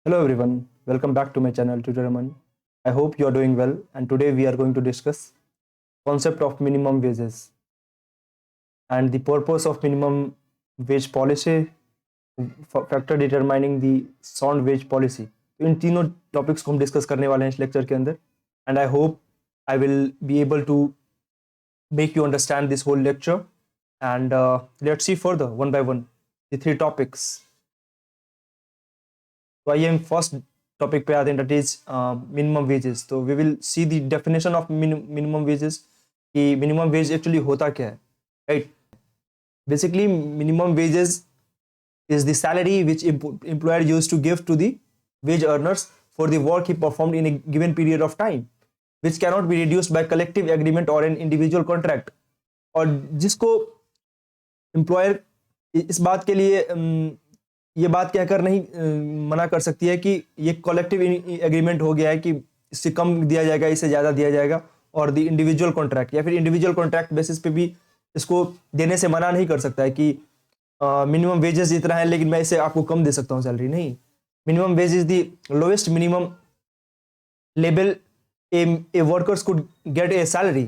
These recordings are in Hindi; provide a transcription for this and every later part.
Hello everyone, welcome back to my channel Tutor Raman. I hope you are doing well and today we are going to discuss concept of minimum wages and the purpose of minimum wage policy, factor determining the sound wage policy. तो इन तीनों टॉपिक्स को हम डिस्कस करने वाले हैं इस लेक्चर के अंदर and I hope I will be able to make you understand this whole lecture and let's see further one by one the three topics. तो आइए हम फर्स्ट टॉपिक पे आते हैं, दैट इज मिनिमम वेजेस. तो we will see the definition of minimum wages कि मिनिमम वेज एक्चुअली होता क्या है, right. Basically minimum wages is the salary which employer use to give to the wage earners for the work he performed in a given period of time which cannot be reduced by collective agreement और एन इंडिविजुअल कॉन्ट्रैक्ट. और जिसको एम्प्लॉयर इस बात के लिए ये बात कहकर नहीं मना कर सकती है कि ये कलेक्टिव एग्रीमेंट हो गया है कि इससे कम दिया जाएगा, इससे ज़्यादा दिया जाएगा, और द इंडिविजुअल कॉन्ट्रैक्ट या फिर इंडिविजुअल कॉन्ट्रैक्ट बेसिस पे भी इसको देने से मना नहीं कर सकता है कि मिनिमम वेजेस इतना है लेकिन मैं इसे आपको कम दे सकता हूँ सैलरी. नहीं, minimum wage is the lowest minimum level A workers could get A salary.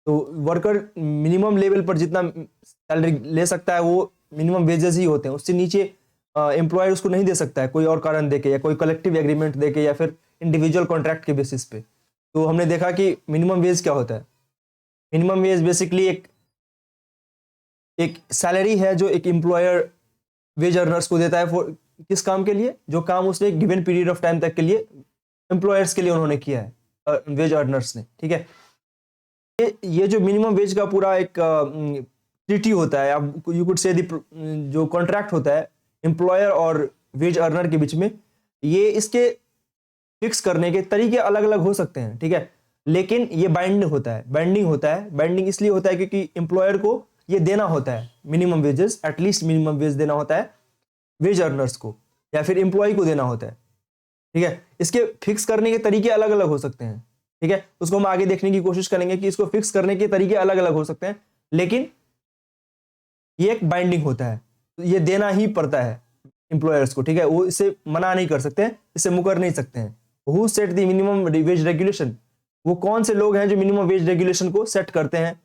तो वर्कर मिनिमम लेवल पर जितना सैलरी ले सकता है वो मिनिमम वेजेस ही होते हैं. उससे नीचे एम्प्लॉयर उसको नहीं दे सकता है कोई और कारण देके या कोई कलेक्टिव एग्रीमेंट देके या फिर इंडिविजुअल कॉन्ट्रैक्ट के बेसिस पे. तो हमने देखा कि मिनिमम वेज क्या होता है. मिनिमम वेज बेसिकली एक सैलरी है जो एक एम्प्लॉयर वेज अर्नर्स को देता है फॉर किस काम के लिए, जो काम उसने गिवन पीरियड ऑफ टाइम तक के लिए एम्प्लॉयर्स के लिए उन्होंने किया है, वेज अर्नर्स ने. ठीक है, ये जो मिनिमम वेज का पूरा एक ट्रीटी होता है, अब यू कुड से जो कॉन्ट्रैक्ट होता है एम्प्लॉयर और वेज अर्नर के बीच में, ये इसके फिक्स करने के तरीके अलग अलग हो सकते हैं. ठीक है, लेकिन ये बाइंडिंग होता है. बाइंडिंग इसलिए होता है क्योंकि एम्प्लॉयर को ये देना होता है minimum wages, at least minimum wage देना होता है वेज अर्नर्स को या फिर एम्प्लॉय को देना होता है. ठीक है, इसके फिक्स करने के तरीके अलग अलग हो सकते हैं. ठीक है, उसको हम आगे देखने की कोशिश करेंगे कि इसको फिक्स करने के तरीके अलग अलग हो सकते हैं, लेकिन ये एक बाइंडिंग होता है. ये देना ही पड़ता है एम्प्लॉयर्स को. ठीक है, वो इसे मना नहीं कर सकते हैं, इसे मुकर नहीं सकते हैं. Who set the minimum wage regulation, वो कौन से लोग हैं जो मिनिमम वेज रेगुलेशन को सेट करते हैं,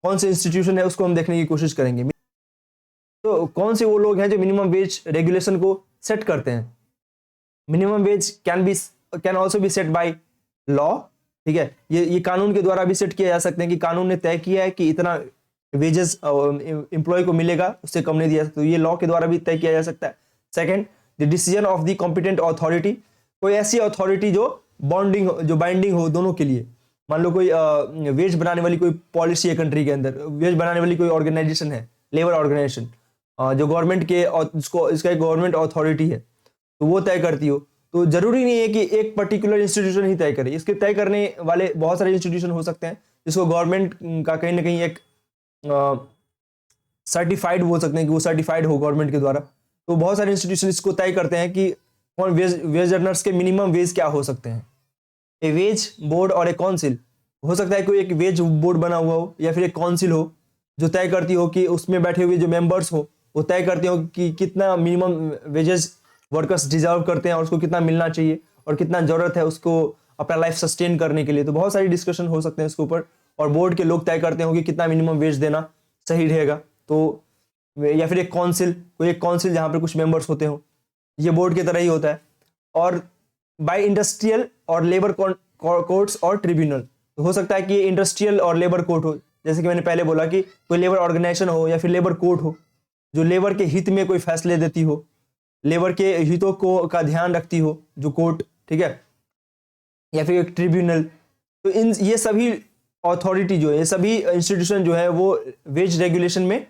कौन से इंस्टीट्यूशन है उसको हम देखने की कोशिश करेंगे. तो कौन से वो लोग हैं जो मिनिमम वेज रेगुलेशन को सेट करते हैं. Minimum wage can also be set by law. ठीक है, ये कानून के द्वारा भी सेट किया जा सकते हैं कि कानून ने तय किया है कि इतना वेजेस एम्प्लॉय को मिलेगा, उससे कम नहीं दिया. तो ये लॉ के द्वारा भी तय किया जा सकता है. Second, the decision of the competent authority, कोई ऐसी अथॉरिटी जो बाइंडिंग हो दोनों के लिए. मान लो कोई वेज बनाने वाली कोई पॉलिसी है कंट्री के अंदर, वेज बनाने वाली कोई ऑर्गेनाइजेशन है, लेबर ऑर्गेनाइजेशन, जो गवर्नमेंट के इसका एक गवर्नमेंट अथॉरिटी है, तो वो तय करती हो. तो जरूरी नहीं है कि एक पर्टिकुलर इंस्टीट्यूशन ही तय करे. इसके तय करने वाले बहुत सारे इंस्टीट्यूशन हो सकते हैं जिसको गवर्नमेंट का कहीं ना कहीं एक सर्टिफाइड बोल सकते हैं कि वो सर्टिफाइड हो गवर्नमेंट के द्वारा. तो बहुत सारे इंस्टीट्यूशन इसको तय करते हैं कि कौन वेज अर्नर्स के मिनिमम वेज क्या हो सकते हैं. ए वेज बोर्ड और ए काउंसिल, हो सकता है कोई एक वेज बोर्ड बना हुआ हो या फिर एक काउंसिल हो जो तय करती हो कि उसमें बैठे हुए जो मेंबर्स हो वो तय करते हो कि कितना मिनिमम वेजेस वर्कर्स डिजर्व करते हैं और उसको कितना मिलना चाहिए और कितना जरूरत है उसको अपना लाइफ सस्टेन करने के लिए. तो बहुत सारी डिस्कशन हो सकते हैं इसके ऊपर, और बोर्ड के लोग तय करते हो कि कितना मिनिमम वेज देना सही रहेगा. तो या फिर एक काउंसिल जहां पर कुछ मेंबर्स होते हो, ये बोर्ड की तरह ही होता है. और बाय इंडस्ट्रियल और लेबर कोर्ट्स और ट्रिब्यूनल, तो हो सकता है कि ये इंडस्ट्रियल और लेबर कोर्ट हो, जैसे कि मैंने पहले बोला कि कोई लेबर ऑर्गेनाइजेशन हो या फिर लेबर कोर्ट हो जो लेबर के हित में कोई फैसले देती हो, लेबर के हितों को का ध्यान रखती हो जो कोर्ट. ठीक है, या फिर एक ट्रिब्यूनल. तो ये सभी अथॉरिटी जो है, ये सभी इंस्टीट्यूशन जो है वो वेज रेगुलेशन में,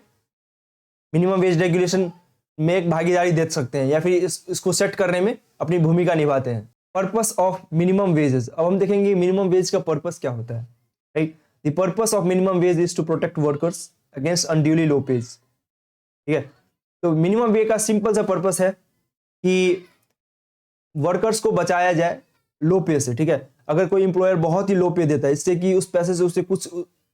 मिनिमम वेज रेगुलेशन में एक भागीदारी दे सकते हैं या फिर इसको सेट करने में अपनी भूमिका निभाते हैं. पर्पस ऑफ मिनिमम वेजेस, अब हम देखेंगे मिनिमम वेज का पर्पस क्या होता है. Right, the purpose of minimum wage is to protect workers against unduly low pays. ठीक है, तो मिनिमम वेज का सिंपल सा पर्पस है कि वर्कर्स को बचाया जाए लो पे से. ठीक है, अगर कोई एम्प्लॉयर बहुत ही लो पे देता है, इससे कि उस पैसे से उससे कुछ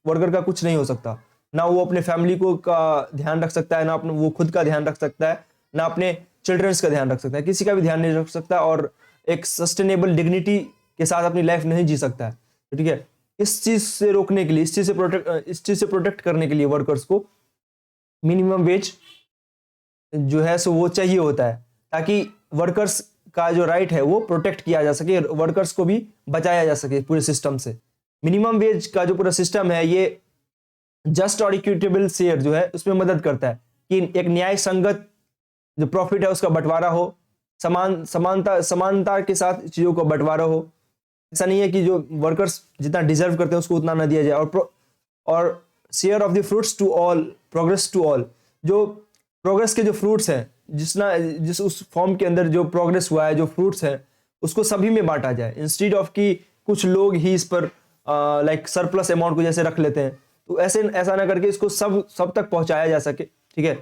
वर्कर का कुछ नहीं हो सकता, ना वो अपने फैमिली को का ध्यान रख सकता है, ना अपने वो खुद का ध्यान रख सकता है, ना अपने चिल्ड्रंस का ध्यान रख सकता है, किसी का भी ध्यान नहीं रख सकता और एक सस्टेनेबल डिग्निटी के साथ अपनी लाइफ नहीं जी सकता है। तो ठीक है, इस चीज से रोकने के लिए, इस चीज से प्रोटेक्ट करने के लिए वर्कर्स को मिनिमम वेज जो है सो वो चाहिए होता है, ताकि वर्कर्स का जो राइट है वो प्रोटेक्ट किया जा सके, वर्कर्स को भी बचाया जा सके पूरे सिस्टम से। मिनिमम वेज का जो पूरा सिस्टम है ये जस्ट और इक्विटेबल शेयर जो है उसमें मदद करता है कि एक न्याय संगत जो प्रॉफिट है उसका बंटवारा हो, समानता के साथ चीजों का बंटवारा हो। ऐसा नहीं है कि जो वर्कर्स जितना डिजर्व करते हैं उसको उतना ना दिया जाए। और share of the fruits to all, progress to all, जो प्रोग्रेस के जो फ्रूट्स हैं, जिस उस फॉर्म के अंदर जो प्रोग्रेस हुआ है, जो फ्रूट्स है उसको सभी में बांटा जाए, इंस्टीड ऑफ कि कुछ लोग ही इस पर लाइक सरप्लस अमाउंट को जैसे रख लेते हैं। तो ऐसा ना करके इसको सब तक पहुंचाया जा सके। ठीक है,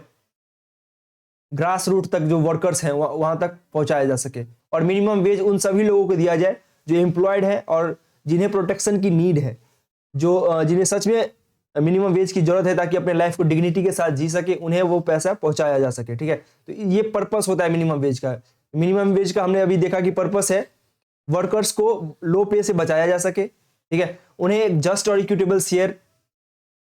ग्रास रूट तक जो वर्कर्स हैं वहां तक पहुंचाया जा सके। और मिनिमम वेज उन सभी लोगों को दिया जाए जो एम्प्लॉयड है और जिन्हें प्रोटेक्शन की नीड है, जो जिन्हें सच में मिनिमम वेज की जरूरत है ताकि अपने लाइफ को डिग्निटी के साथ जी सके, उन्हें वो पैसा पहुंचाया जा सके। ठीक है, तो ये पर्पस होता है मिनिमम वेज का। मिनिमम वेज का हमने अभी देखा कि पर्पस है वर्कर्स को लो पे से बचाया जा सके। ठीक है, उन्हें एक जस्ट और इक्विटेबल शेयर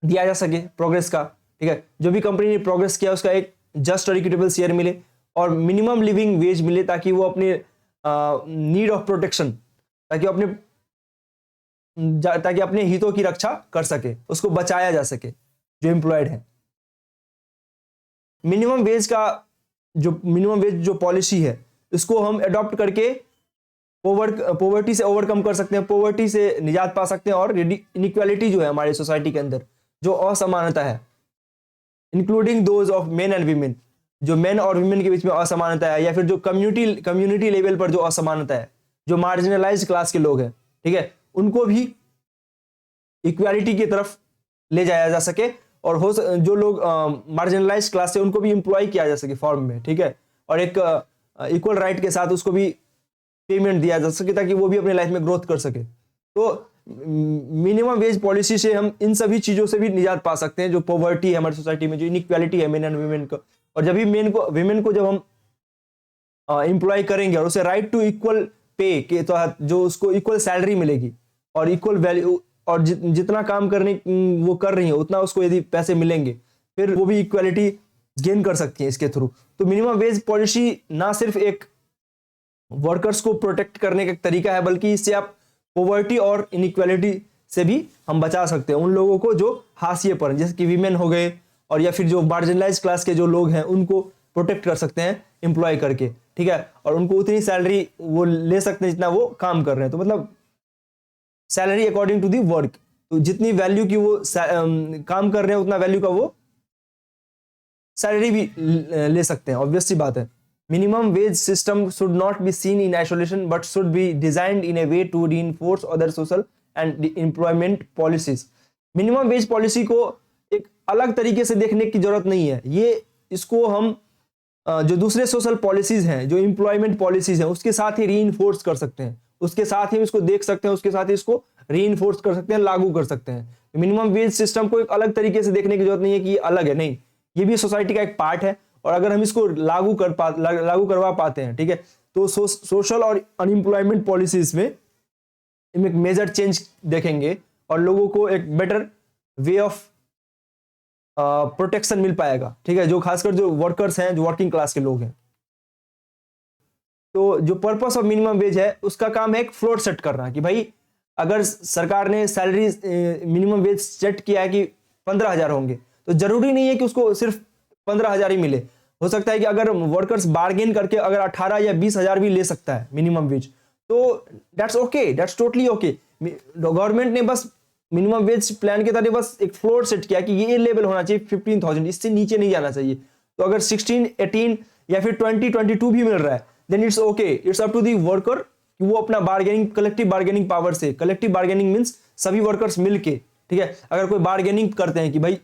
दिया जा सके प्रोग्रेस का। ठीक है, जो भी कंपनी ने प्रोग्रेस किया उसका एक जस्ट और इक्विटेबल शेयर मिले और मिनिमम लिविंग वेज मिले, ताकि वो अपने नीड ऑफ प्रोटेक्शन, ताकि अपने हितों की रक्षा कर सके, उसको बचाया जा सके जो एम्प्लॉयड है। मिनिमम वेज जो पॉलिसी है इसको हम अडॉप्ट करके पॉवर्टी से ओवरकम कर सकते हैं, पॉवर्टी से निजात पा सकते हैं और इनइक्वालिटी जो है हमारी सोसाइटी के अंदर, जो असमानता है, including those of main and women, जो मेन और वीमेन के बीच में असमानता है, या फिर जो कम्युनिटी लेवल पर जो असमानता है, जो मार्जिनलाइज्ड क्लास के लोग हैं, ठीक है, उनको भी इक्वालिटी की तरफ ले जाया जा सके और जो लोग मार्जिनलाइज्ड क्लास से उनको भी एम्प्लॉय किया जा सके फॉर्म में। ठीक है, और एक इक्वल राइट के साथ उसको भी पेमेंट दिया जा सके ताकि वो भी अपने लाइफ में ग्रोथ कर सके। तो मिनिमम वेज पॉलिसी से हम इन सभी चीजों से भी निजात पा सकते हैं, जो पॉवर्टी है हमारी सोसाइटी में, जो इनइक्वालिटी है मेन एंड वीमेन को। और जब भी वीमेन को जब हम एम्प्लॉय करेंगे और उसे राइट टू इक्वल पे के तहत जो उसको इक्वल सैलरी मिलेगी और इक्वल वैल्यू, और जितना काम करने वो कर रही है उतना उसको यदि पैसे मिलेंगे, फिर वो भी इक्वालिटी गेन कर सकती है इसके थ्रू। तो मिनिमम वेज पॉलिसी ना सिर्फ एक वर्कर्स को प्रोटेक्ट करने का एक तरीका है, बल्कि इससे आप पॉवर्टी और इनइक्वालिटी से भी हम बचा सकते हैं उन लोगों को जो हाशिए पर, जैसे कि वीमेन हो गए, और या फिर जो मार्जिनलाइज क्लास के जो लोग हैं उनको प्रोटेक्ट कर सकते हैं एम्प्लॉय करके। ठीक है, और उनको उतनी सैलरी वो ले सकते हैं जितना वो काम कर रहे हैं। तो मतलब salary according to the work, तो जितनी वैल्यू की वो काम कर रहे हैं उतना वैल्यू का वो सैलरी भी ले सकते हैं। ऑब्वियस सी बात है। Minimum wage system should not be seen in isolation but should be designed in a way to reinforce other social and employment policies. Minimum wage policy को एक अलग तरीके से देखने की जरूरत नहीं है। इसको हम जो दूसरे सोशल पॉलिसीज हैं, जो एम्प्लॉयमेंट पॉलिसीज हैं, उसके साथ ही रीइंफोर्स कर सकते हैं, उसके साथ ही इसको देख सकते हैं, उसके साथ ही इसको रीइंफोर्स कर सकते हैं, लागू कर सकते हैं। मिनिमम वेज सिस्टम को एक अलग तरीके से देखने की जरूरत नहीं है कि ये अलग है, नहीं, ये भी सोसाइटी का एक पार्ट है। और अगर हम इसको लागू करवा पाते हैं, ठीक है, तो सोशल और अनएम्प्लॉयमेंट पॉलिसीज में एक मेजर चेंज देखेंगे और लोगों को एक बेटर वे ऑफ प्रोटेक्शन मिल पाएगा। ठीक है, जो खासकर जो वर्कर्स हैं, जो वर्किंग क्लास के लोग हैं। तो जो पर्पस ऑफ मिनिमम वेज है उसका काम है एक फ्लोर सेट करना, कि भाई अगर सरकार ने सैलरी मिनिमम वेज सेट किया है कि 15,000 होंगे, तो जरूरी नहीं है कि उसको सिर्फ 15,000 ही मिले। हो सकता है कि अगर वर्कर्स बार्गेन करके अगर 18 या 20,000 भी ले सकता है मिनिमम वेज, तो that's okay, that's totally okay. Government ने बस मिनिमम वेज प्लान के तहत बस एक फ्लोर सेट किया कि ये लेवल होना चाहिए 15,000, इससे नीचे नहीं जाना चाहिए। तो अगर 16, 18 या फिर 20, 22 भी मिल रहा है, then it's okay, it's up to the worker कि वो अपना बार्गेनिंग, कलेक्टिव बार्गेनिंग पावर से, कलेक्टिव बार्गेनिंग मींस सभी वर्कर्स मिलके, ठीक है, अगर कोई बार्गेनिंग करते हैं कि भाई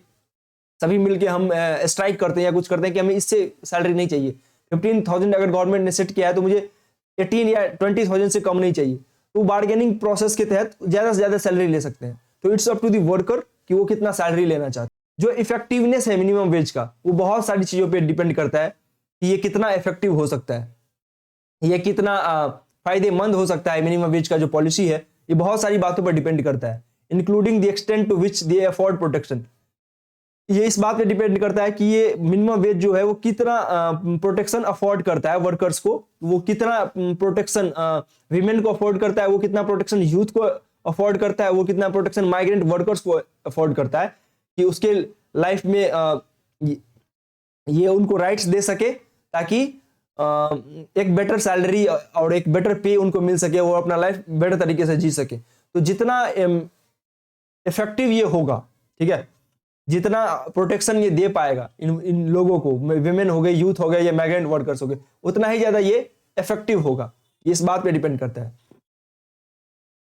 सभी मिलके हम स्ट्राइक करते हैं या कुछ करते हैं कि हमें इससे सैलरी नहीं चाहिए, 15,000 अगर गवर्नमेंट ने सेट किया है तो मुझे 18 या 20,000 से कम नहीं चाहिए, तो बार्गेनिंग प्रोसेस के तहत ज्यादा से ज्यादा सैलरी ले सकते हैं। तो it's up to the worker कि वो कितना सैलरी लेना चाहते हैं। जो इफेक्टिवनेस है मिनिमम वेज का, वो बहुत सारी चीजों पे डिपेंड करता है। कि ये कितना इफेक्टिव हो सकता है, ये कितना फायदेमंद हो सकता है। मिनिमम वेज का जो पॉलिसी है ये बहुत सारी बातों पर डिपेंड करता है, including the extent to which they afford protection. ये इस बात पे डिपेंड करता है कि ये मिनिमम वेज जो है वो कितना प्रोटेक्शन अफोर्ड करता है वर्कर्स को, वो कितना प्रोटेक्शन वीमेन को अफोर्ड करता है, वो कितना प्रोटेक्शन यूथ को अफोर्ड करता है, वो कितना प्रोटेक्शन माइग्रेंट वर्कर्स को अफोर्ड करता है कि उसके लाइफ में ये उनको राइट्स दे सके, ताकि एक बेटर सैलरी और एक बेटर पे उनको मिल सके, वो अपना लाइफ बेटर तरीके से जी सके। तो जितना इफेक्टिव ये होगा, ठीक है, जितना प्रोटेक्शन ये दे पाएगा इन लोगों को, विमेन हो गए, यूथ हो गए या माइग्रेंट वर्कर्स हो गए, उतना ही ज्यादा ये इफेक्टिव होगा। ये इस बात पे डिपेंड करता है।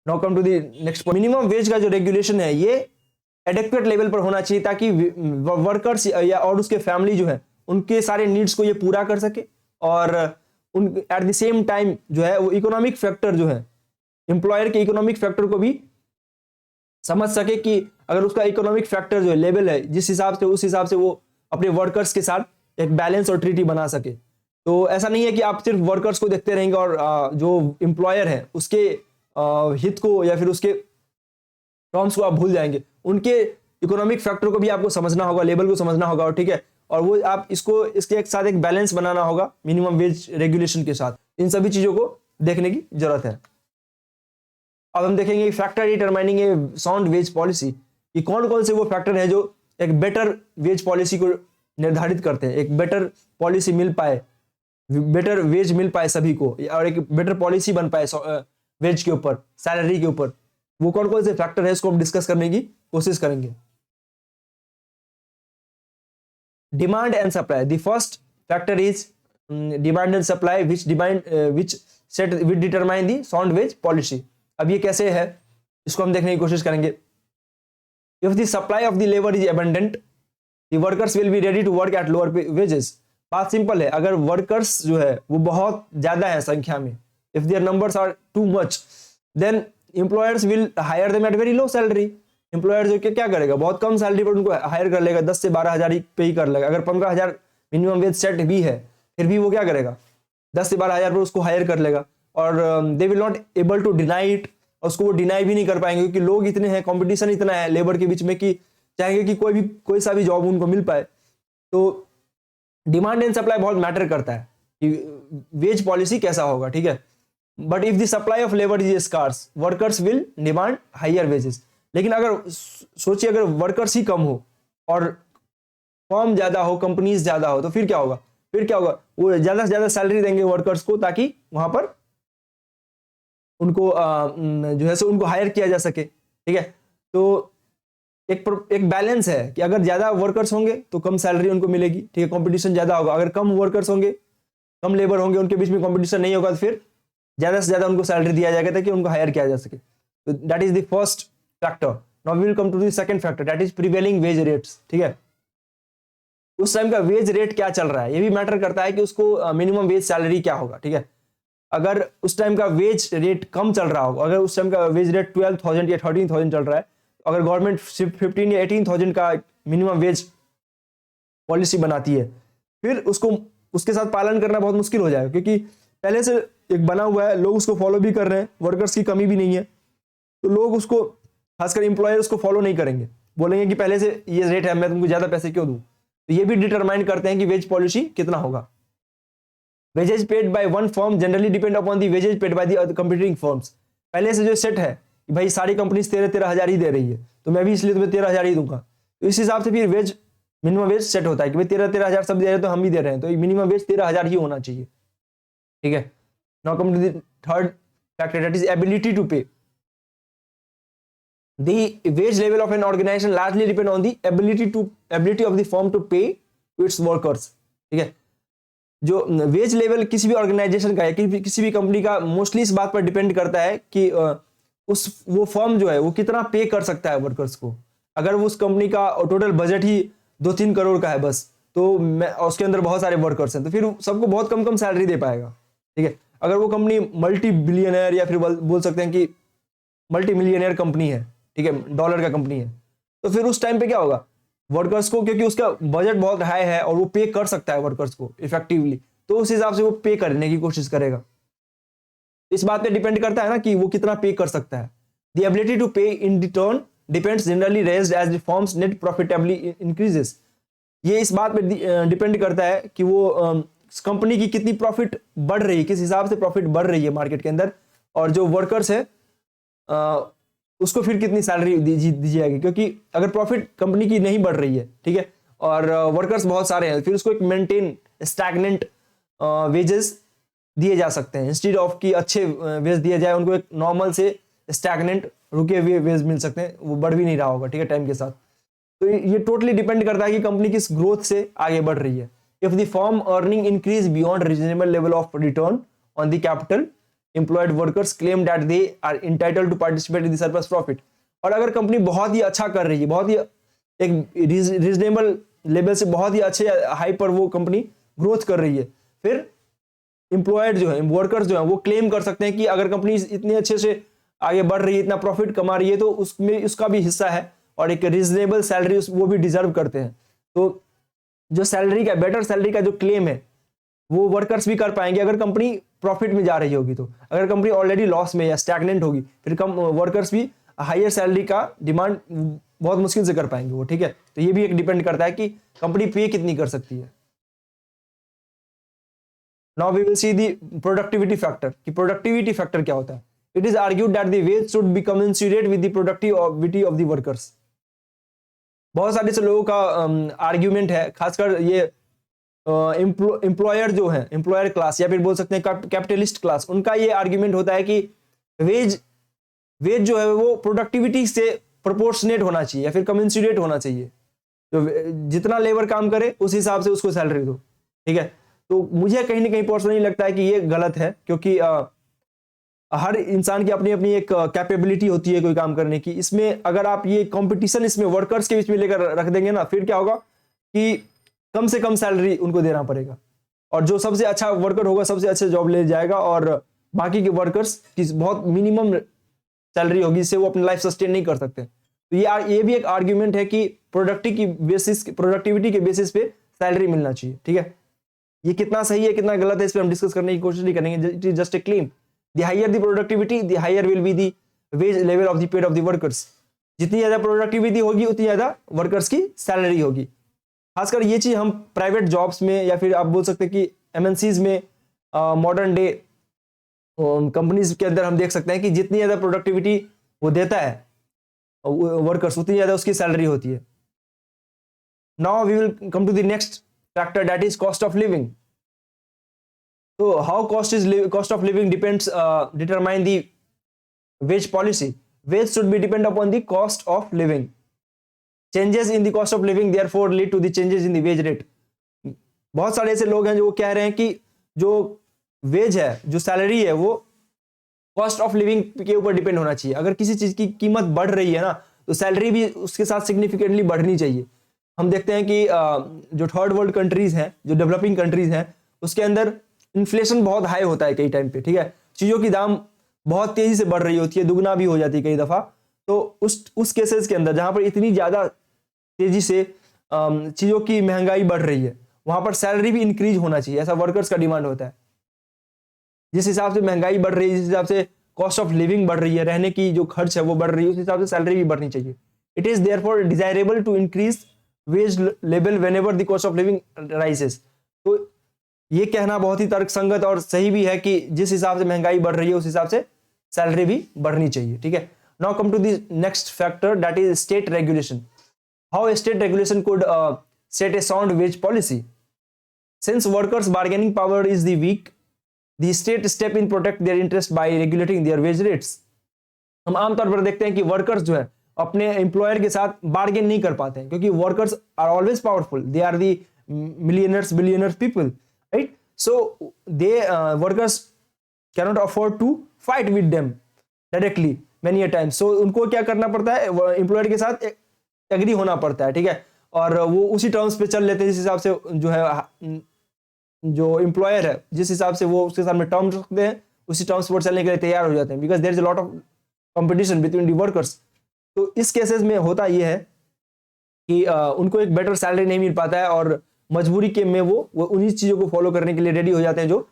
Now come to the next point. Minimum wage का जो रेगुलेशन है ये एडेक्वेट लेवल पर होना चाहिए, ताकि वर्कर्स या और उसके फैमिली जो है उनके सारे नीड्स को ये पूरा कर सके, और उन एट द सेम टाइम जो है वो इकोनॉमिक फैक्टर जो है, एम्प्लॉयर के इकोनॉमिक फैक्टर को भी समझ सके कि अगर उसका इकोनॉमिक फैक्टर जो है लेवल है जिस हिसाब से, उस हिसाब से वो अपने वर्कर्स के साथ एक बैलेंस और ट्रीटी बना सके। तो ऐसा नहीं है कि आप सिर्फ वर्कर्स को देखते रहेंगे और जो एम्प्लॉयर है उसके हित को या फिर उसके टर्म्स को आप भूल जाएंगे। उनके इकोनॉमिक फैक्टर को भी आपको समझना होगा, लेवल को समझना होगा, और ठीक है, और वो आप इसको इसके एक साथ एक बैलेंस बनाना होगा मिनिमम वेज रेगुलेशन के साथ। इन सभी चीजों को देखने की जरूरत है। अब हम देखेंगे फैक्टर डिटरमाइनिंग ए साउंड वेज पॉलिसी, कि कौन कौन से वो फैक्टर है जो एक बेटर वेज पॉलिसी को निर्धारित करते हैं, एक बेटर पॉलिसी मिल पाए, बेटर वेज मिल पाए सभी को, और एक बेटर पॉलिसी बन पाए वेज के ऊपर, सैलरी के ऊपर। वो कौन कौन से फैक्टर है इसको हम डिस्कस करने की कोशिश करेंगे। Demand and supply. The first factor is demand and supply which determine the sound wage policy. अब ये कैसे है इसको हम देखने की कोशिश करेंगे। If the supply of the labour is abundant, the workers will be ready to work at lower wages. बात सिंपल है, अगर वर्कर्स जो है वो बहुत ज्यादा है संख्या में, if their numbers are too much, then employers will hire them at very low salary. Employer जो क्या करेगा, बहुत कम सैलरी पर उनको हायर कर लेगा, 10 से 12 हजार पे ही कर लेगा। अगर 15,000 मिनिमम वेज सेट भी है फिर भी वो क्या करेगा, 10 से 12 हजार पर उसको हायर कर लेगा, और they will not able to deny it. उसको वो डिनाई भी नहीं कर पाएंगे क्योंकि लोग इतने हैं, कंपटीशन इतना है लेबर के बीच में कि चाहेंगे कि कोई सा भी जॉब उनको मिल पाए। तो डिमांड एंड सप्लाई बहुत मैटर करता है कि वेज पॉलिसी कैसा होगा, ठीक है। But if the supply of labour is scarce, workers will demand higher wages. लेकिन अगर सोचिए अगर वर्कर्स ही कम हो और फर्म ज्यादा हो, कंपनीज ज्यादा हो, तो फिर क्या होगा, वो ज्यादा से ज्यादा सैलरी देंगे वर्कर्स को, ताकि वहां पर उनको जो है सो उनको हायर किया जा सके, ठीक है। तो एक बैलेंस है कि अगर ज्यादा वर्कर्स होंगे तो कम सैलरी उनको मिलेगी, ठीक है, कंपटीशन ज्यादा होगा। अगर कम वर्कर्स होंगे, कम लेबर होंगे, उनके बीच में कंपटीशन नहीं होगा, तो फिर ज्यादा से ज्यादा उनको सैलरी दिया जाएगा ताकि उनको हायर किया जा सके। तो that is the first factor. Now we will come to the second factor, that is prevailing wage rates, ठीक है। उस टाइम का वेज रेट क्या चल रहा है ये भी मैटर करता है कि उसको मिनिमम वेज सैलरी क्या होगा, ठीक है। अगर उस टाइम का वेज रेट कम चल रहा होगा, अगर उस टाइम का वेज रेट 12,000 या 13,000 चल रहा है, अगर गवर्नमेंट सिर्फ 15 या 18,000 का मिनिमम वेज पॉलिसी बनाती है, फिर उसको उसके साथ पालन करना बहुत मुश्किल हो जाएगा, क्योंकि पहले से एक बना हुआ है, लोग उसको फॉलो भी कर रहे हैं, वर्कर्स की कमी भी नहीं है, तो लोग उसको, खासकर एम्प्लॉयर उसको फॉलो नहीं करेंगे, बोलेंगे कि पहले से ये रेट है, मैं तुमको ज्यादा पैसे क्यों दूं। तो ये भी डिटरमाइन करते हैं कि वेज पॉलिसी कितना होगा। Wages paid by one firm generally depend upon the wages paid by the competing firms. पहले से जो सेट है कि भाई सारी कंपनीज 13,000 हजार ही दे रही है, तो मैं भी इसलिए तुम्हें 13,000 ही दूंगा। तो इस हिसाब से फिर वेज मिनिमम वेज सेट होता है कि भाई 13,000 हजार सब दे रहे हैं तो हम भी दे रहे हैं, तो मिनिमम वेज 13,000 ही होना चाहिए, ठीक है। Now come to the third factor, that is ability to pay. The wage level of an organization largely depend on the ability of the firm to pay to its workers, ठीक है। जो वेज लेवल किसी भी ऑर्गेनाइजेशन का है, किसी भी कंपनी का, मोस्टली इस बात पर डिपेंड करता है कि वो फर्म जो है वो कितना पे कर सकता है वर्कर्स को। अगर वो उस कंपनी का टोटल बजट ही 2-3 करोड़ का है बस, तो उसके अंदर बहुत सारे वर्कर्स हैं, तो फिर सबको बहुत कम सैलरी दे पाएगा, ठीक है। अगर वो कंपनी मल्टी बिलियनर या फिर बोल सकते हैं कि मल्टी मिलियनर कंपनी है, ठीक है, डॉलर का कंपनी है, तो फिर उस टाइम पे क्या होगा, वर्कर्स को, क्योंकि उसका बजट बहुत हाई है और वो पे कर सकता है वर्कर्स को इफेक्टिवली, तो उस हिसाब से वो पे करने की कोशिश करेगा। इस बात पे डिपेंड करता है ना कि वो कितना पे कर सकता है। The ability to pay in return depends generally raised as the firms net profitably increases. ये इस बात पे डिपेंड करता है कि वो कंपनी की कितनी प्रॉफिट बढ़ रही है, किस हिसाब से प्रॉफिट बढ़ रही है मार्केट के अंदर, और जो वर्कर्स है उसको फिर कितनी सैलरी दी जाएगी। क्योंकि अगर प्रॉफिट कंपनी की नहीं बढ़ रही है, ठीक है, और वर्कर्स बहुत सारे हैं, फिर उसको एक मेंटेन स्टैग्नेंट वेजेस दिए जा सकते हैं। इंस्टीड ऑफ कि अच्छे वेज दिए जाए, उनको एक नॉर्मल से स्टैग्नेंट रुके हुए वेज मिल सकते हैं, वो बढ़ भी नहीं रहा होगा, ठीक है, टाइम के साथ। तो ये टोटली डिपेंड करता है कि कंपनी किस ग्रोथ से आगे बढ़ रही है। If the firm earning increase beyond reasonable level of return on the capital employed workers claim that they are entitled to participate in the surplus profit. और अगर कंपनी बहुत ही अच्छा कर रही है, बहुत ही एक रीजनेबल लेवल से बहुत ही अच्छे हाई पर वो कंपनी ग्रोथ कर रही है, फिर एम्प्लॉयड जो है, वर्कर्स जो है, वो क्लेम कर सकते हैं कि अगर कंपनी इतने अच्छे से आगे बढ़ रही है, इतना प्रॉफिट कमा रही है, तो उसमें उसका भी हिस्सा है और एक रीजनेबल सैलरी वो भी डिजर्व करते हैं। तो जो सैलरी का, बेटर सैलरी का जो क्लेम है वो वर्कर्स भी कर पाएंगे अगर कंपनी प्रॉफिट में जा रही होगी। तो अगर कंपनी ऑलरेडी लॉस में या स्टैग्नेंट होगी, फिर वर्कर्स भी हायर सैलरी का डिमांड बहुत मुश्किल से कर पाएंगे वो, ठीक है। तो ये भी एक डिपेंड करता है कि कंपनी पे कितनी कर सकती है। Now we will see the productivity factor, कि प्रोडक्टिविटी फैक्टर क्या होता है। It is argued that the wage should be commensurate with the productivity of the workers. बहुत सारे से लोगों का आर्ग्यूमेंट है, खासकर ये एम्प्लॉयर जो है, एम्प्लॉयर क्लास या फिर बोल सकते हैं कैपिटलिस्ट क्लास, उनका ये आर्ग्यूमेंट होता है कि वेज जो है वो प्रोडक्टिविटी से प्रोपोर्शनेट होना चाहिए या फिर कमेंसुरेट होना चाहिए। तो जितना लेबर काम करे उस हिसाब से उसको सैलरी दो, ठीक है। तो मुझे कहीं ना कहीं पर्सनली लगता है कि ये गलत है, क्योंकि हर इंसान की अपनी अपनी एक कैपेबिलिटी होती है कोई काम करने की। इसमें अगर आप ये कंपटीशन इसमें वर्कर्स के बीच में लेकर रख देंगे ना, फिर क्या होगा कि कम से कम सैलरी उनको देना पड़ेगा, और जो सबसे अच्छा वर्कर होगा सबसे अच्छे जॉब ले जाएगा, और बाकी के वर्कर्स की बहुत मिनिमम सैलरी होगी, जिससे वो अपनी लाइफ सस्टेन नहीं कर सकते। तो ये भी एक आर्ग्यूमेंट है कि प्रोडक्टिविटी के बेसिस पे सैलरी मिलना चाहिए, ठीक है। ये कितना सही है कितना गलत है इस पे हम डिस्कस करने की कोशिश नहीं करेंगे। It is just a claim. The higher the productivity, the higher will be the wage level of the paid of the workers. जितनी ज्यादा प्रोडक्टिविटी होगी उतनी ज्यादा वर्कर्स की सैलरी होगी। खासकर ये चीज हम प्राइवेट जॉब्स में या फिर आप बोल सकते हैं कि एमएनसीज में, मॉडर्न डे कंपनीज के अंदर हम देख सकते हैं कि जितनी ज्यादा प्रोडक्टिविटी वो देता है वर्कर्स, उतनी ज्यादा उसकी सैलरी होती है। Now we will come to the next factor, that is cost of living. तो how cost of living depends determine the wage policy. Wage should be depend upon the cost of living. Changes in the cost of living therefore lead to the changes in the wage rate. बहुत सारे ऐसे लोग हैं जो कह रहे हैं कि जो वेज है, जो सैलरी है, वो कॉस्ट ऑफ लिविंग के ऊपर डिपेंड होना चाहिए। अगर किसी चीज की कीमत बढ़ रही है ना, तो सैलरी भी उसके साथ सिग्निफिकेंटली बढ़नी चाहिए। हम देखते हैं कि जो थर्ड वर्ल्ड कंट्रीज हैं, जो डेवलपिंग कंट्रीज हैं, उसके अंदर इन्फ्लेशन बहुत हाई होता है कई टाइम पे, ठीक है। चीजों की दाम बहुत तेजी से बढ़ रही होती है, दुगना भी हो जाती है कई दफा। तो उस केसेस के अंदर जहां पर इतनी ज्यादा तेजी से चीजों की महंगाई बढ़ रही है, वहां पर सैलरी भी इंक्रीज होना चाहिए, ऐसा वर्कर्स का डिमांड होता है। जिस हिसाब से महंगाई बढ़ रही है, जिस हिसाब से कॉस्ट ऑफ लिविंग बढ़ रही है, रहने की जो खर्च है वो बढ़ रही है, उस हिसाब से सैलरी भी बढ़नी चाहिए। It is therefore desirable to increase wage level whenever the cost of living rises. तो ये कहना बहुत ही तर्कसंगत और सही भी है कि जिस हिसाब से महंगाई बढ़ रही है उस हिसाब से सैलरी भी बढ़नी चाहिए, ठीक है। Now come to the next factor, that is state regulation. How state regulation could set a sound wage policy. Since workers bargaining power is the weak, the state step in protect their interest by regulating their wage rates। हम आमतौर पर देखते हैं कि वर्कर्स जो है अपने एम्प्लॉयर के साथ बार्गेन नहीं कर पाते हैं, क्योंकि workers are always powerful, they are the millionaires billionaires people, right. So they workers cannot afford to fight with them directly many a time. सो उनको क्या करना पड़ता है, एम्प्लॉयर के साथ एग्री होना पड़ता है, ठीक है, और वो उसी टर्म्स पे चल लेते हैं जिस हिसाब से जो है जो एम्प्लॉयर है, जिस हिसाब से वो उसके सामने टर्म्स रखते हैं उसी टर्म्स पर चलने के लिए तैयार हो जाते हैं, because there is a lot of competition between the workers. तो इस केसेस में होता ये है कि उनको एक बेटर सैलरी नहीं मिल पाता है और मजबूरी के में वो उन्हीं चीजों को फॉलो करने के लिए रेडी हो जाते हैं जो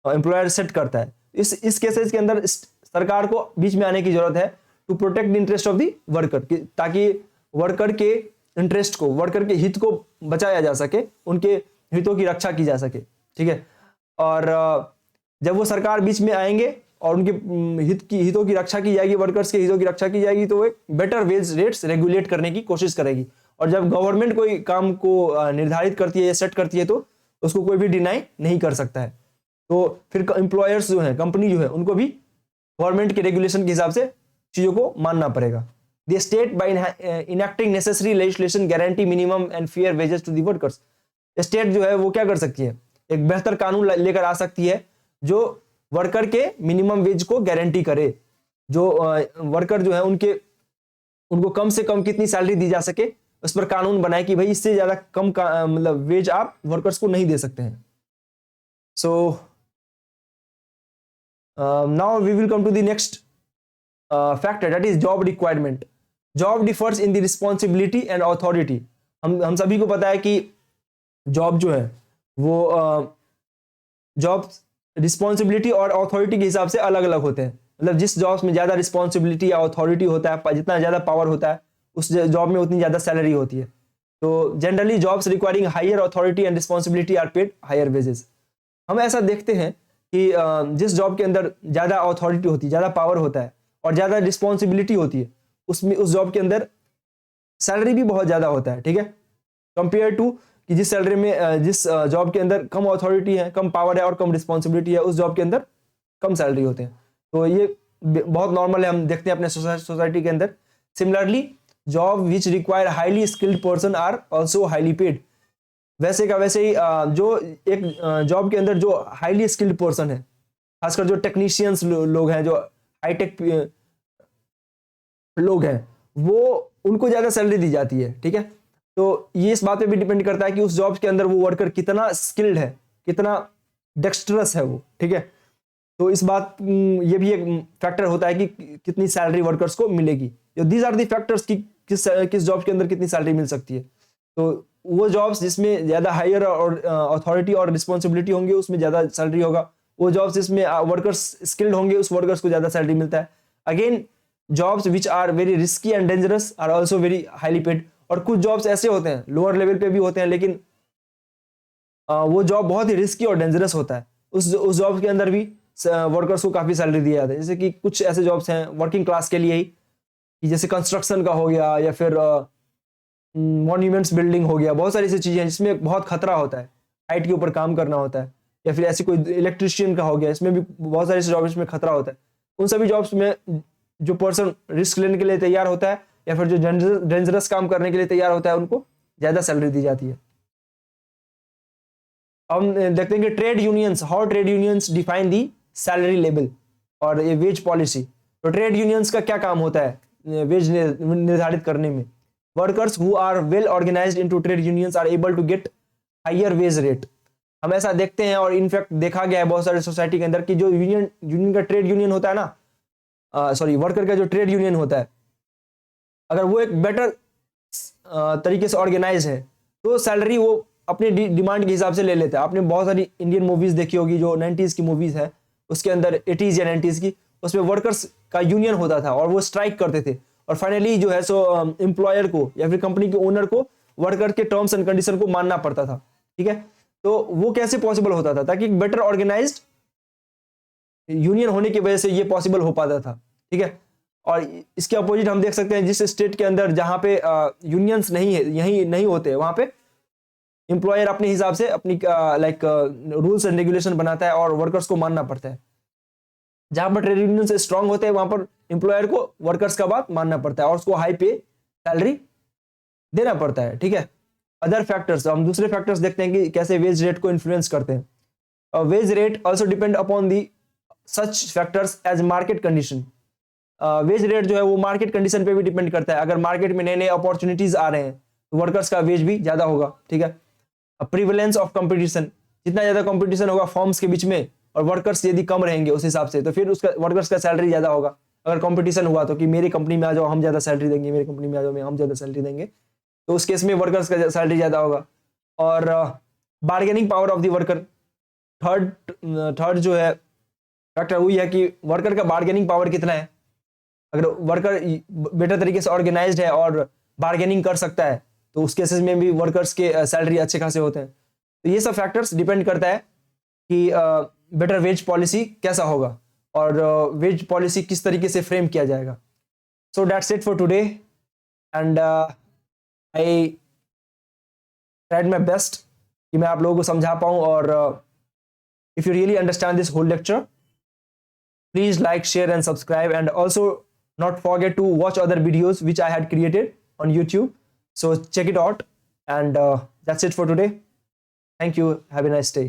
एम्प्लॉयर सेट करता है। इस केसेस के अंदर सरकार को बीच में आने की जरूरत है to protect the interest of the worker, ताकि वर्कर के इंटरेस्ट को, वर्कर के हित को बचाया जा सके, उनके हितों की रक्षा की जा सके, ठीक है। और जब वो सरकार बीच में आएंगे और उनके हितों की रक्षा की जाएगी, वर्कर्स के हितों की रक्षा की जाएगी, तो वो एक बेटर वेज रेट्स रेगुलेट करने की कोशिश करेगी। और जब गवर्नमेंट कोई काम को निर्धारित करती है या सेट करती है तो उसको कोई भी डिनाई नहीं कर सकता है। तो फिर एम्प्लॉयर्स जो है, कंपनी जो है, उनको भी गवर्नमेंट के रेगुलेशन के हिसाब से चीजों को मानना पड़ेगा। The state by enacting necessary legislation guarantee minimum and fair wages to the workers. State जो है वो क्या कर सकती है, एक बेहतर कानून लेकर आ सकती है जो वर्कर के मिनिमम वेज को गारंटी करे, जो वर्कर जो है उनको कम से कम कितनी सैलरी दी जा सके उस पर कानून बनाए कि भाई इससे ज्यादा कम का मतलब वेज आप वर्कर्स को नहीं दे सकते हैं। So now we will come to the next factor, that is job requirement. Job differs in the responsibility and authority. हम सभी को पता है कि जॉब जो है वो जॉब रिस्पॉन्सिबिलिटी और अथॉरिटी के हिसाब से अलग अलग होते हैं। मतलब जिस जॉब्स में ज्यादा रिस्पॉन्सिबिलिटी या अथॉरिटी होता है, जितना ज्यादा पावर होता है, उस जॉब में उतनी ज्यादा सैलरी होती है। तो generally jobs requiring higher authority and responsibility are paid higher wages. हम ऐसा देखते हैं कि जिस जॉब के अंदर ज्यादा अथॉरिटी होती है, ज्यादा पावर होता है और ज्यादा रिस्पॉन्सिबिलिटी होती है, उसमें उस जॉब के अंदर सैलरी भी बहुत ज्यादा होता है, ठीक है, कंपेयर टू कि जिस सैलरी में जिस जॉब के अंदर कम अथॉरिटी है, कम पावर है और कम रिस्पॉन्सिबिलिटी है, उस जॉब के अंदर कम सैलरी होते हैं। तो ये बहुत नॉर्मल है, हम देखते हैं अपने सोसाइटी के अंदर। Similarly job which require highly skilled person are also highly paid. वैसे का वैसे ही जो एक जॉब के अंदर जो हाईली स्किल्ड पर्सन है, खासकर जो टेक्नीशियंस लोग हैं, जो हाईटेक लोग हैं, वो उनको ज्यादा सैलरी दी जाती है, ठीक है। तो ये इस बात पे भी डिपेंड करता है कि उस जॉब के अंदर वो वर्कर कितना स्किल्ड है, कितना डेक्स्ट्रस है वो, ठीक है। तो इस बात ये भी एक फैक्टर होता है कि कितनी सैलरी वर्कर्स को मिलेगी। दीज आर दी फैक्टर्स कि किस जॉब के अंदर कितनी सैलरी मिल सकती है। तो वो जॉब्स जिसमें ज्यादा हायर और अथॉरिटी और रिस्पॉन्सिबिलिटी होंगे उसमें ज्यादा सैलरी होगा। वो जॉब्स जिसमें वर्कर्स स्किल्ड होंगे उस वर्कर्स को ज्यादा सैलरी मिलता है। Again jobs which are very risky and dangerous are also very highly paid. और कुछ जॉब्स ऐसे होते हैं, लोअर लेवल पे भी होते हैं, लेकिन वो जॉब बहुत ही रिस्की और डेंजरस होता है। उस जॉब के अंदर भी वर्कर्स को काफी सैलरी दी जाती है। जैसे कि कुछ ऐसे जॉब्स हैं वर्किंग क्लास के लिए ही, कि जैसे कंस्ट्रक्शन का हो गया या फिर मॉन्यूमेंट्स बिल्डिंग हो गया, बहुत सारी ऐसी चीजें हैं जिसमें बहुत खतरा होता है, हाइट के ऊपर काम करना होता है। या फिर ऐसी कोई इलेक्ट्रिशियन का हो गया, इसमें भी बहुत सारी जॉब्स में खतरा होता है। उन सभी जॉब्स में जो पर्सन रिस्क लेने के लिए तैयार होता है या फिर जो डेंजरस काम करने के लिए तैयार होता है, उनको ज्यादा सैलरी दी जाती है। हम देखते हैं कि trade unions, how trade unions define the salary level और ये वेज पॉलिसी। तो ट्रेड यूनियंस का क्या काम होता है वेज निर्धारित करने में? Workers who are well organised into trade unions are able to get higher wage rate. हम ऐसा देखते हैं और इनफैक्ट देखा गया है बहुत सारे सोसाइटी के अंदर कि जो यूनियन का ट्रेड यूनियन होता है ना, वर्कर का जो ट्रेड यूनियन होता है, अगर वो एक बेटर तरीके से ऑर्गेनाइज है तो सैलरी वो अपने डिमांड के हिसाब से ले लेता है। आपने बहुत सारी इंडियन मूवीज देखी होगी जो 90s की मूवीज है, उसके अंदर 80s या 90s की, उसमें वर्कर्स का यूनियन होता था और वो स्ट्राइक करते थे और फाइनली जो है सो एम्प्लॉयर को या फिर कंपनी के ओनर को वर्कर के टर्म्स एंड कंडीशन को मानना पड़ता था, ठीक है। तो वो कैसे पॉसिबल होता था? ताकि बेटर ऑर्गेनाइज्ड यूनियन होने की वजह से ये पॉसिबल हो पाता था, ठीक है। और इसके अपोजिट हम देख सकते हैं जिस स्टेट के अंदर जहां पे यूनियंस नहीं है, यही नहीं होते, वहां पे एम्प्लॉयर अपने हिसाब से अपनी रूल्स एंड रेगुलेशन बनाता है और वर्कर्स को मानना पड़ता है। जहां पर ट्रेड यूनियन से स्ट्रांग होते हैं वहां पर एम्प्लॉयर को वर्कर्स का बात मानना पड़ता है और उसको हाई पे सैलरी देना पड़ता है, ठीक है। अदर फैक्टर्स, हम दूसरे फैक्टर्स देखते हैं कि कैसे वेज रेट को इन्फ्लुएंस करते हैं। Wage rate also depend upon the such factors as market condition. Wage rate जो है वो मार्केट कंडीशन पे भी डिपेंड करता है। अगर मार्केट में नए नए अपॉर्चुनिटीज आ रहे हैं तो वर्कर्स का वेज भी ज्यादा होगा, ठीक है। प्रिवेलेंस ऑफ कंपटीशन, जितना ज्यादा कंपटीशन होगा फर्म्स के बीच में और वर्कर्स यदि कम रहेंगे उस हिसाब से, तो फिर उसका वर्कर्स का सैलरी ज्यादा होगा। अगर कंपटीशन हुआ तो कि मेरी कंपनी में आ जाओ हम ज्यादा सैलरी देंगे, मेरी कंपनी में आ जाओ हम ज्यादा सैलरी देंगे, तो उस केस में वर्कर्स का सैलरी ज़्यादा होगा। और bargaining power of the worker, third जो है फैक्टर वही है कि वर्कर का बार्गेनिंग पावर कितना है। अगर वर्कर बेटर तरीके से ऑर्गेनाइज्ड है और बार्गेनिंग कर सकता है तो उस केसेस में भी वर्कर्स के सैलरी अच्छे खासे होते हैं। तो ये सब फैक्टर्स डिपेंड करता है कि बेटर वेज पॉलिसी कैसा होगा और वेज पॉलिसी किस तरीके से फ्रेम किया जाएगा। So that's it for today and I tried my best कि मैं आप लोगों को समझा पाऊँ। और if you really understand this whole lecture, please like, share and subscribe, and also not forget to watch other videos which I had created on YouTube. So check it out, and that's it for today. Thank you. Have a nice day.